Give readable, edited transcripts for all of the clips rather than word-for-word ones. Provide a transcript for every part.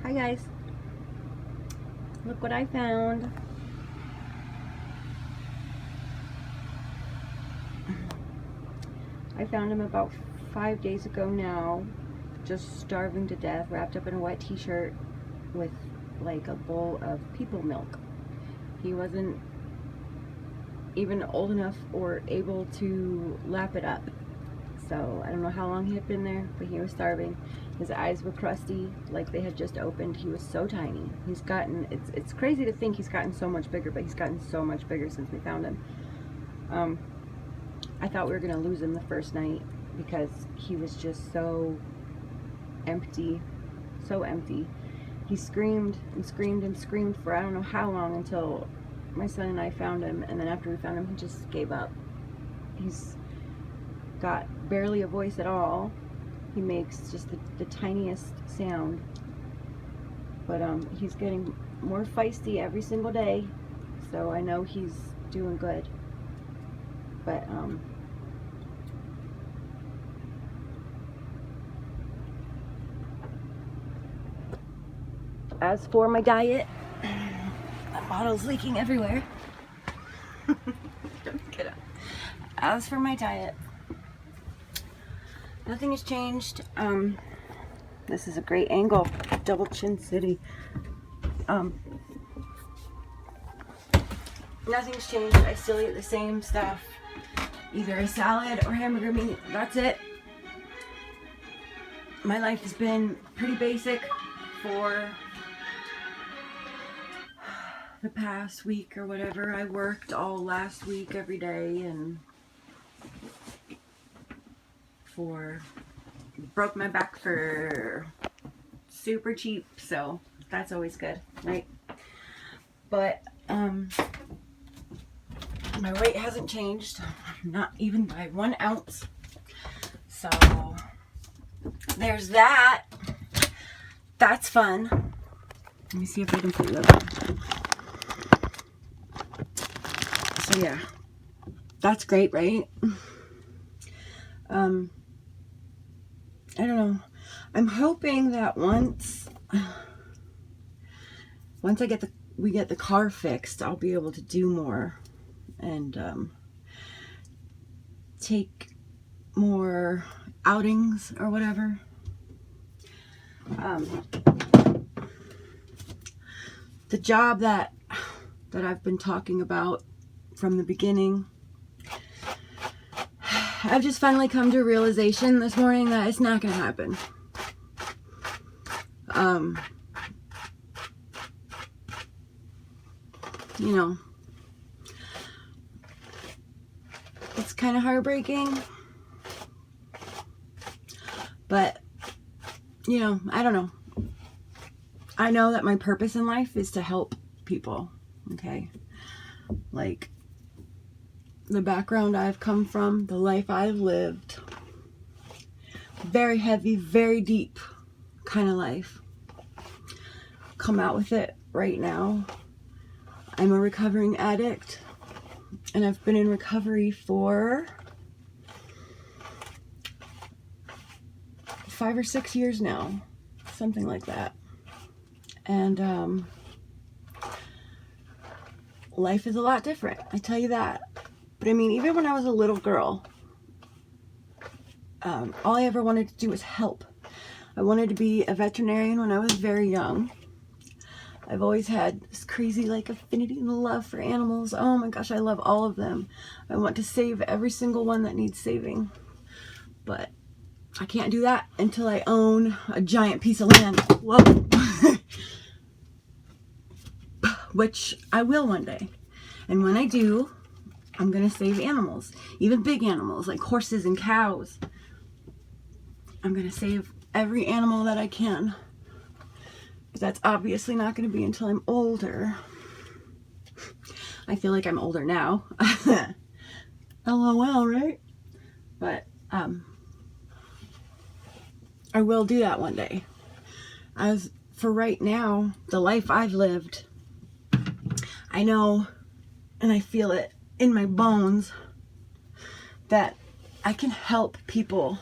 Hi guys, look what I found. I found him about 5 days ago now, just starving to death, wrapped up in a white t-shirt with like a bowl of people milk. He wasn't even old enough or able to lap it up. So I don't know how long he had been there, but he was starving. His eyes were crusty, like they had just opened. He was so tiny. He's gotten, it's crazy to think he's gotten so much bigger, but he's gotten so much bigger since we found him. I thought we were gonna lose him the first night because he was just so empty, so empty. He screamed and screamed and screamed for I don't know how long until my son and I found him, and then after we found him, he just gave up. He's got barely a voice at all. He makes just the tiniest sound, but he's getting more feisty every single day, so I know he's doing good. But as for my diet, the bottle's leaking everywhere. Get up. As for my diet, nothing has changed. This is a great angle, Double Chin City. Nothing's changed. I still eat the same stuff, either a salad or hamburger meat. That's it. My life has been pretty basic for the past week or whatever. I worked all last week every day and broke my back for super cheap, so that's always good, right? But my weight hasn't changed, not even by 1 ounce. So there's that. That's fun. Let me see if I can put it up. So yeah, that's great, right? I don't know. I'm hoping that once we get the car fixed, I'll be able to do more and take more outings or whatever. The job that I've been talking about from the beginning, I've just finally come to a realization this morning that it's not going to happen. You know, it's kind of heartbreaking, but, you know, I don't know. I know that my purpose in life is to help people, okay? Like, the background I've come from, the life I've lived, very heavy, very deep kind of life. Come out with it right now. I'm a recovering addict, and I've been in recovery for 5 or 6 years now, something like that. And life is a lot different, I tell you that. But I mean, even when I was a little girl, all I ever wanted to do was help. I wanted to be a veterinarian when I was very young. I've always had this crazy like affinity and love for animals. Oh my gosh, I love all of them. I want to save every single one that needs saving. But I can't do that until I own a giant piece of land. Whoa. Which I will one day. And when I do, I'm going to save animals. Even big animals like horses and cows. I'm going to save every animal that I can. But that's obviously not going to be until I'm older. I feel like I'm older now. LOL, right? But I will do that one day. As for right now, the life I've lived, I know and I feel it in my bones that I can help people.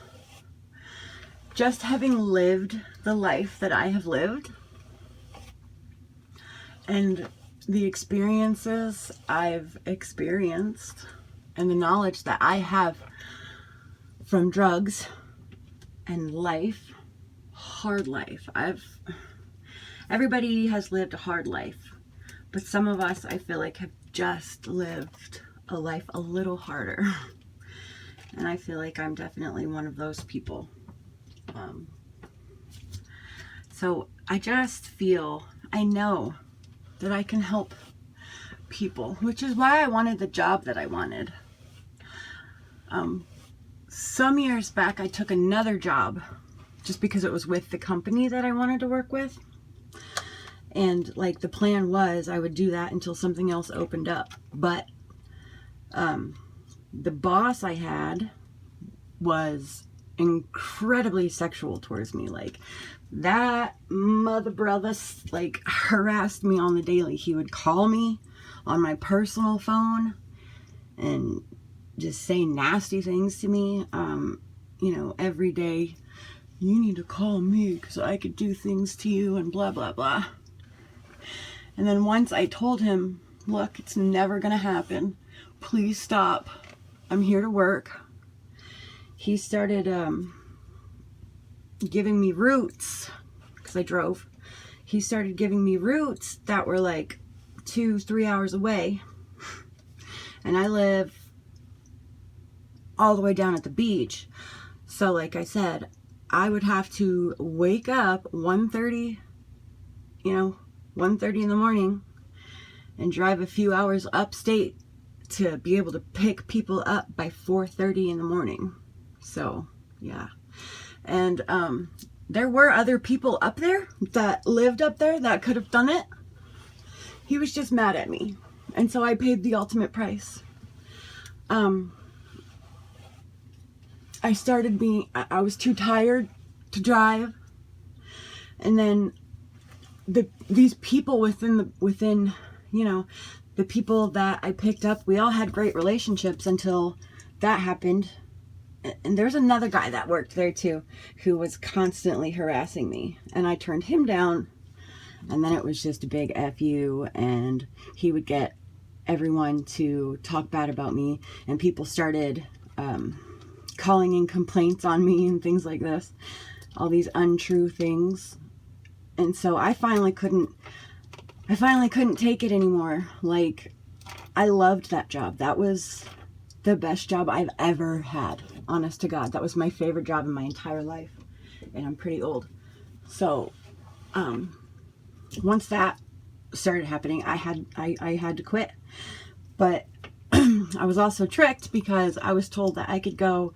Just having lived the life that I have lived, And the experiences I've experienced and the knowledge that I have from drugs and life, hard life. Everybody has lived a hard life, but some of us, I feel like, have just lived a life a little harder. And I feel like I'm definitely one of those people. So I just feel, I know that I can help people, which is why I wanted the job that I wanted. Some years back, I took another job just because it was with the company that I wanted to work with. And like the plan was I would do that until something else opened up. But the boss I had was incredibly sexual towards me. Like, that mother brother like harassed me on the daily. He would call me on my personal phone and just say nasty things to me, every day. You need to call me because I could do things to you and blah blah blah. And then once I told him, look, it's never gonna happen, please stop, I'm here to work, he started giving me routes, because I drove. He started giving me routes that were like 2-3 hours away, and I live all the way down at the beach. So like I said, I would have to wake up 1:30 in the morning and drive a few hours upstate to be able to pick people up by 4:30 in the morning. So yeah. And there were other people up there that lived up there that could have done it. He was just mad at me, and so I paid the ultimate price. I was too tired to drive, and then these people within the people that I picked up, we all had great relationships until that happened. And there's another guy that worked there too who was constantly harassing me, and I turned him down. And then it was just a big F you, and he would get everyone to talk bad about me, and people started calling in complaints on me and things like this, all these untrue things. And so I finally couldn't take it anymore. Like, I loved that job. That was the best job I've ever had. Honest to God, that was my favorite job in my entire life, and I'm pretty old. So once that started happening, I had to quit. But I was also tricked because I was told that I could go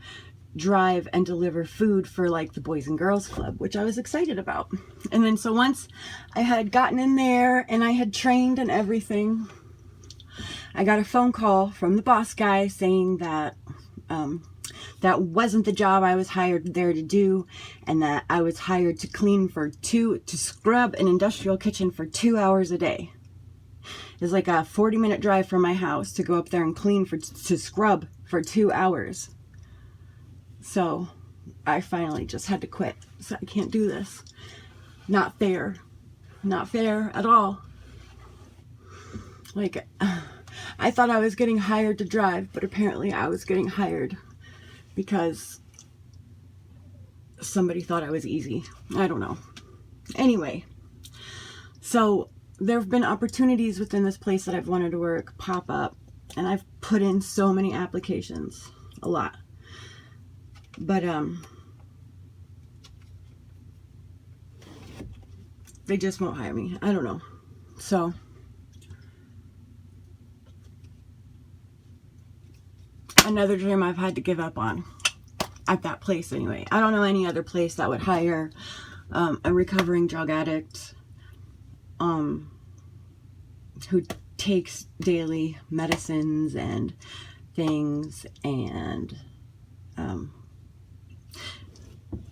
drive and deliver food for like the Boys and Girls Club, which I was excited about. And then so once I had gotten in there and I had trained and everything, I got a phone call from the boss guy saying that that wasn't the job I was hired there to do, and that I was hired to scrub an industrial kitchen for 2 hours a day. It's like a 40-minute drive from my house to go up there and to scrub for 2 hours. So I finally just had to quit. So I can't do this. Not fair. Not fair at all. Like, I thought I was getting hired to drive, but apparently I was getting hired because somebody thought I was easy. I don't know. Anyway, so there have been opportunities within this place that I've wanted to work pop up, and I've put in so many applications, a lot. But they just won't hire me. I don't know. So another dream I've had to give up on at that place anyway. I don't know any other place that would hire a recovering drug addict who takes daily medicines and things, and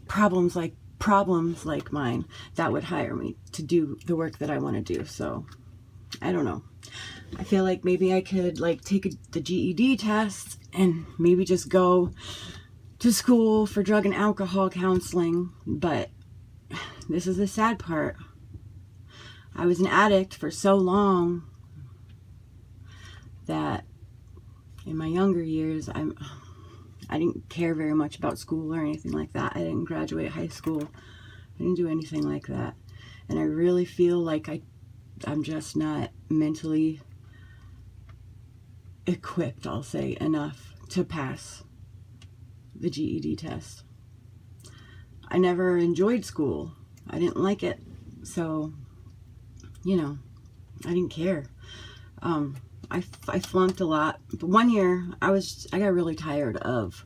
problems like mine, that would hire me to do the work that I want to do. So I don't know. I feel like maybe I could like take the GED test and maybe just go to school for drug and alcohol counseling. But this is the sad part. I was an addict for so long that in my younger years, I didn't care very much about school or anything like that. I didn't graduate high school. I didn't do anything like that. And I really feel like I'm just not mentally equipped, I'll say, enough to pass the GED test. I never enjoyed school. I didn't like it. So, you know, I didn't care. I flunked a lot. But one year, I got really tired of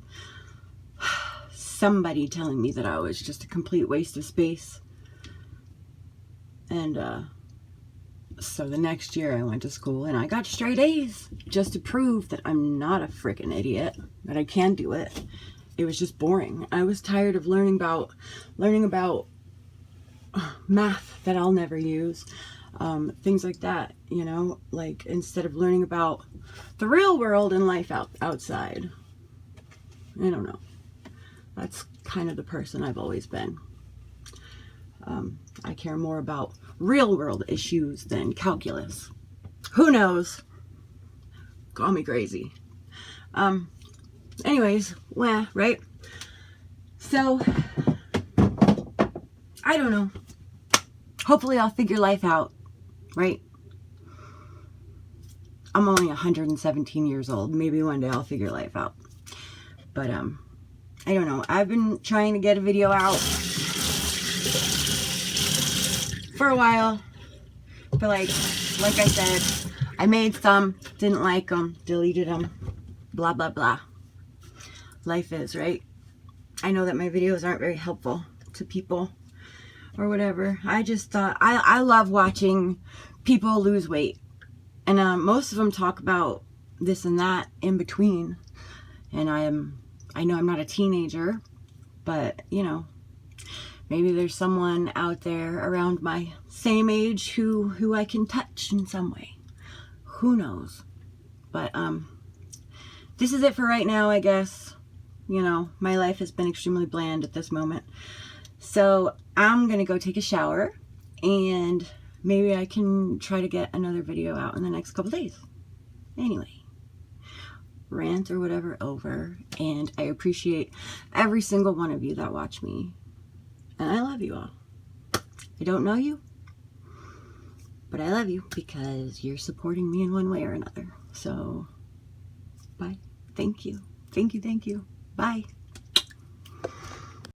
somebody telling me that I was just a complete waste of space. And so the next year I went to school and I got straight A's just to prove that I'm not a freaking idiot, that I can do it. It was just boring. I was tired of learning about math that I'll never use. Things like that, you know, like instead of learning about the real world and life outside. I don't know. That's kind of the person I've always been. I care more about real world issues than calculus. Who knows? Call me crazy. Anyways, well, right? So, I don't know. Hopefully I'll figure life out, right? I'm only 117 years old. Maybe one day I'll figure life out. But, I don't know. I've been trying to get a video out for a while. But like I said, I made some, didn't like them, deleted them, blah, blah, blah. Life is, right? I know that my videos aren't very helpful to people or whatever. I just thought, I love watching people lose weight. And most of them talk about this and that in between. And I know I'm not a teenager, but, you know, maybe there's someone out there around my same age who I can touch in some way. Who knows? But this is it for right now, I guess. You know, my life has been extremely bland at this moment. So I'm going to go take a shower and maybe I can try to get another video out in the next couple days. Anyway, rant or whatever over. And I appreciate every single one of you that watch me. And I love you all. I don't know you, but I love you because you're supporting me in one way or another. So, bye. Thank you. Thank you. Thank you. Bye.